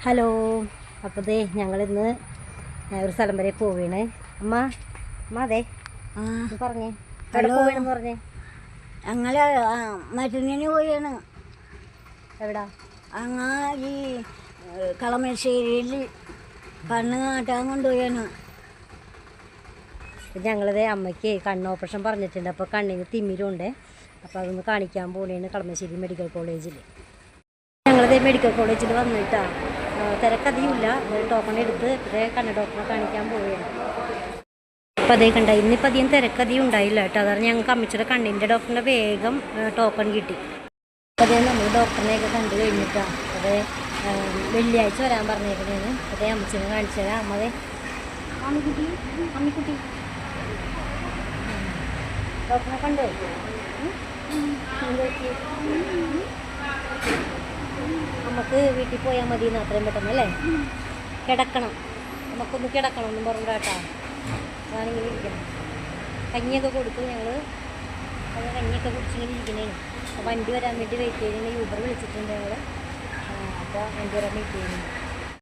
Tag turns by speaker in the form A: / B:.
A: Hello. അപ്പോൾ ദേ ഞങ്ങളിന്ന് ഒരു സ്ഥലം വരെ പോവുകയാണ്. അമ്മ അതെ പറഞ്ഞേ, എവിടെ പോവുകയാണെന്ന് പറഞ്ഞേ.
B: ഞങ്ങൾ മരുന്നിന് പോയാണ്.
A: എവിടാ?
B: അങ്ങ ഈ കളമശ്ശേരിയിൽ കണ്ണ് കാട്ടാൻ കൊണ്ടുപോയാണ്.
A: ഞങ്ങളിത് അമ്മയ്ക്ക് കണ്ണ് ഓപ്പറേഷൻ പറഞ്ഞിട്ടുണ്ട്. അപ്പോൾ കണ്ണിന് തിമിരമുണ്ട്. അപ്പോൾ അതൊന്ന് കാണിക്കാൻ പോവുകയാണ് കളമശ്ശേരി മെഡിക്കൽ കോളേജിൽ. ഞങ്ങളിത് മെഡിക്കൽ കോളേജിൽ വന്നിട്ടാണ്. തിരക്കധികമില്ല. ടോക്കൺ എടുത്ത് ഇതേ കണ്ണ് ഡോക്ടറെ കാണിക്കാൻ പോവുകയാണ്. അപ്പോൾ അതേ കണ്ട ഇന്നിപ്പോൾ അധികം തിരക്കധികം ഉണ്ടായില്ല കേട്ടോ. അതാണ് ഞങ്ങൾക്ക് അമ്മച്ചിയുടെ കണ്ണിൻ്റെ ഡോക്ടറിൻ്റെ വേഗം ടോക്കൺ കിട്ടി. അപ്പോൾ അതേ നമ്മൾ ഡോക്ടറിനെയൊക്കെ കണ്ടു കഴിഞ്ഞിട്ടാണ്. അതേ വെള്ളിയാഴ്ച വരാൻ പറഞ്ഞേക്കുന്നതാണ്. അതേ അമ്മച്ചിനെ കാണിച്ചു തരാം. അമ്മതേ അമ്മിക്കുട്ടി ഡോക്ടറിനെ കണ്ടു. നമുക്ക് വീട്ടിൽ പോയാൽ മതി എന്ന് അത്രയും പെട്ടെന്ന് അല്ലേ? കിടക്കണം, നമുക്കൊന്ന് കിടക്കണം എന്നും പറഞ്ഞു കേട്ടോ. അതാണിങ്ങനെ ഇരിക്കണം. കഞ്ഞിയൊക്കെ കൊടുത്തു ഞങ്ങൾ. അത് കഞ്ഞിയൊക്കെ കുടിച്ചിങ്ങനെ ഇരിക്കണേ. അപ്പോൾ വണ്ടി വരാൻ വേണ്ടി വെയിറ്റ് ചെയ്യുന്നത്. യൂബർ വിളിച്ചിട്ടുണ്ട് ഞങ്ങൾ. അപ്പോൾ വണ്ടി വരാൻ വെയിറ്റ് ചെയ്യുന്നു.